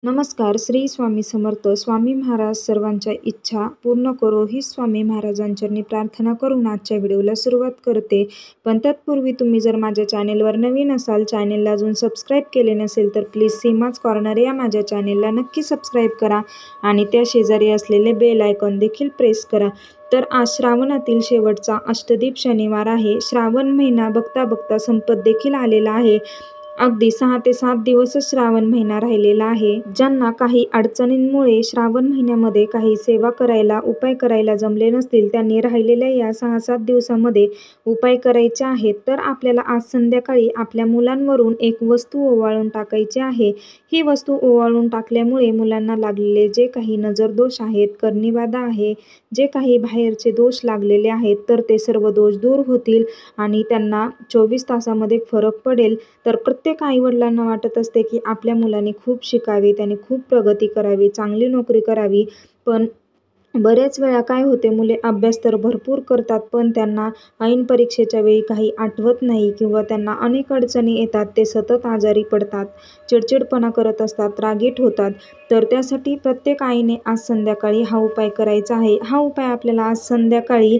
नमस्कार. श्री स्वामी समर्थ. स्वामी महाराज सर्वांच्या इच्छा पूर्ण करो ही स्वामी महाराजांचरणी प्रार्थना करून आजच्या व्हिडिओला सुरुवात करते. पण तत्पूर्वी तुम्ही जर माझ्या चॅनेलवर नवीन असाल, चॅनेलला अजून सबस्क्राईब केले नसेल तर प्लीज सीमाच कॉर्नर या माझ्या चॅनेलला नक्की सबस्क्राईब करा आणि त्या शेजारी असलेले बेल आयकॉन देखील प्रेस करा. तर आज श्रावणातील शेवटचा अष्टदीप शनिवार आहे. श्रावण महिना बघता बघता संपत देखील आलेला आहे. अगदी 6 ते 7 दिवसच श्रावण महिना राहिलेला आहे. ज्यांना काही अडचणींमुळे श्रावण महिन्यामध्ये काही सेवा करायला, उपाय करायला जमले नसतील, त्यांनी राहिलेल्या या 6-7 दिवसामध्ये उपाय करायचे आहेत. तर आपल्याला आज संध्याकाळी आपल्या मुलांवरून एक वस्तू ओवाळून टाकायची आहे. ही वस्तू ओवाळून टाकल्यामुळे मुलांना लागलेले जे काही नजरदोष आहेत, कर्णीबाधा आहे, जे काही बाहेरचे दोष लागलेले आहेत, तर ते सर्व दोष दूर होतील आणि त्यांना 24 तासामध्ये फरक पडेल. तर प्रत्येक आईवडिलांना वाटत असते की आपल्या मुलांनी खूप शिकावे, त्याने खूप प्रगती करावी, चांगली नोकरी करावी. पण बऱ्याच वेळा काय होते, मुले अभ्यास तर भरपूर करतात, पण त्यांना ऐन परीक्षेच्या वेळी काही आठवत नाही किंवा त्यांना अनेक अडचणी येतात. ते सतत आजारी पडतात, चिडचिडपणा करत असतात, रागीट होतात. तर त्यासाठी प्रत्येक आईने आज संध्याकाळी हा उपाय करायचा आहे. हा उपाय आपल्याला आज संध्याकाळी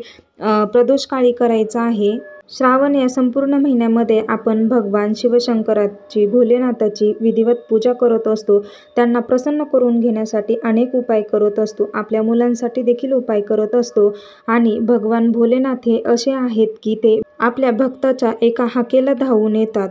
प्रदोषकाळी करायचा आहे. श्रावण या संपूर्ण महिन्यामध्ये आपण भगवान शिवशंकराची, भोलेनाथाची विधिवत पूजा करत असतो. त्यांना प्रसन्न करून घेण्यासाठी अनेक उपाय करत असतो. आपल्या मुलांसाठी देखील उपाय करत असतो. आणि भगवान भोलेनाथ हे असे आहेत की ते आपल्या भक्ताच्या एका हाकेला धावून येतात.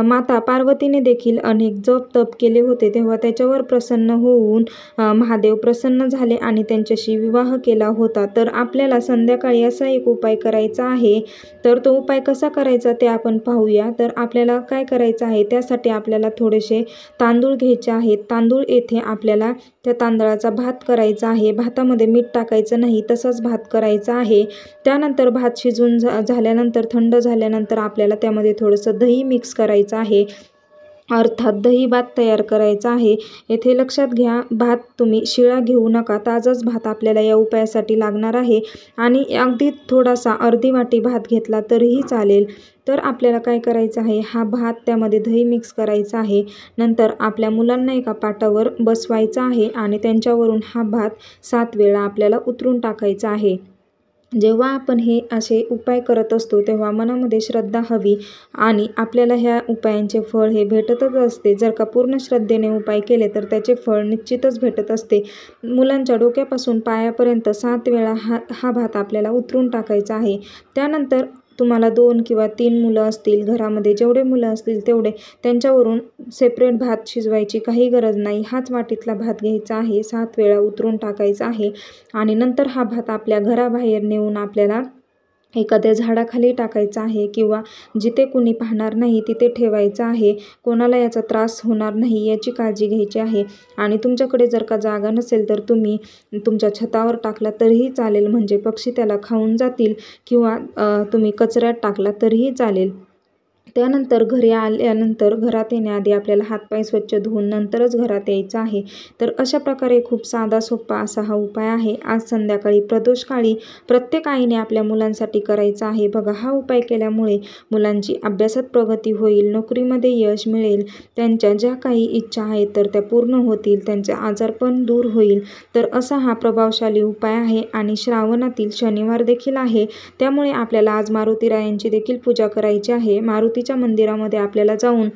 माता पार्वतीने देखील अनेक जप तप केले होते, तेव्हा त्याच्यावर प्रसन्न होऊन महादेव प्रसन्न झाले आणि त्यांच्याशी विवाह केला होता. तर आपल्याला संध्याकाळी असा एक उपाय करायचा आहे. तर तो उपाय कसा करायचा ते आपण पाहूया. तर आपल्याला काय करायचं आहे, त्यासाठी आपल्याला थोडेसे तांदूळ घ्यायचे आहेत. तांदूळ येथे आपल्याला त्या तांदळाचा भात करायचा आहे. भातामध्ये मीठ टाकायचं नाही, तसाच भात करायचा आहे. त्यानंतर भात शिजून झाल्यानंतर, थंड झाल्यानंतर आपल्याला त्यामध्ये थोडंसं दही मिक्स करायचं आहे, अर्थात दही भात तयार करायचा आहे. येथे लक्षात घ्या, भात तुम्ही शिळा घेऊ नका, ताजाच भात आपल्याला या उपायासाठी लागणार आहे. आणि अगदी थोडासा अर्धी वाटी भात घेतला तरीही चालेल. तर आपल्याला काय करायचं आहे, हा भात त्यामध्ये दही मिक्स करायचा आहे. नंतर आपल्या मुलांना एका पाटावर बसवायचा आहे आणि त्यांच्यावरून हा भात 7 वेळा आपल्याला उतरून टाकायचा आहे. जेव्हा आपण हे असे उपाय करत असतो तेव्हा मनामध्ये श्रद्धा हवी आणि आपल्याला ह्या उपायांचे फळ हे भेटतच असते. जर का पूर्ण श्रद्धेने उपाय केले तर त्याचे फळ निश्चितच भेटत असते. मुलांच्या डोक्यापासून पायापर्यंत 7 वेळा हा भात आपल्याला उतरून टाकायचा आहे. त्यानंतर तुम्हाला 2 किंवा 3 मुलं असतील, घरामध्ये जेवढे मुलं असतील तेवढे, त्यांच्यावरून सेपरेट भात शिजवायची काही गरज नाही. हाच वाटीतला भात घ्यायचा आहे, 7 वेळा उतरून टाकायचा आहे आणि नंतर हा भात आपल्या घराबाहेर नेऊन आपल्याला एखाद्या झाडाखाली टाकायचा आहे किंवा जिथे कुणी पाहणार नाही तिथे ठेवायचा आहे. कोणाला याचा त्रास होणार नाही याची काळजी घ्यायची आहे. आणि तुमच्याकडे जर का जागा नसेल तर तुम्ही तुमच्या छतावर टाकला तरीही चालेल, म्हणजे पक्षी त्याला खाऊन जातील, किंवा तुम्ही कचऱ्यात टाकला तरीही चालेल. त्यानंतर घरी आल्यानंतर घरात येण्याआधी आपल्याला हातपाय स्वच्छ धुवून नंतरच घरात यायचं आहे. तर अशा प्रकारे खूप साधा सोपा असा हा उपाय आहे. आज संध्याकाळी प्रदोषकाळी प्रत्येक आईने आपल्या मुलांसाठी करायचा आहे. बघा, हा उपाय केल्यामुळे मुलांची अभ्यासात प्रगती होईल, नोकरीमध्ये यश मिळेल, त्यांच्या ज्या काही इच्छा आहेत तर त्या पूर्ण होतील, त्यांचे आजारपण दूर होईल. तर असा हा प्रभावशाली उपाय आहे आणि श्रावणातील शनिवार देखील आहे. त्यामुळे आपल्याला आज मारुतीरायांची देखील पूजा करायची आहे. मारुतीच्या मंदिरामध्ये आपल्याला जाऊन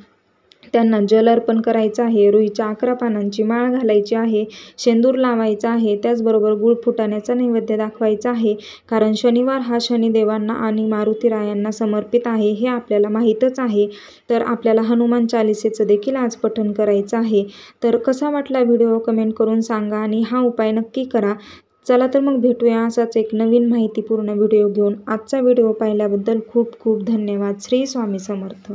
त्यांना जल अर्पण करायचं आहे, रुईच्या 11 पानांची माळ घालायची आहे, शेंदूर लावायचा आहे, त्याचबरोबर गुळ फुटाण्याचा नैवेद्य दाखवायचा आहे. कारण शनिवार हा शनिदेवांना आणि मारुतीरायांना समर्पित आहे हे आपल्याला माहीतच आहे. तर आपल्याला हनुमान चालिसेचं देखील आज पठण करायचं आहे. तर कसा वाटला व्हिडिओ कमेंट करून सांगा आणि हा उपाय नक्की करा. चला तर मग भेटूया असाच एक नवीन माहितीपूर्ण व्हिडिओ घेऊन. आजचा व्हिडिओ पाहिल्याबद्दल खूप खूप धन्यवाद. श्री स्वामी समर्थ.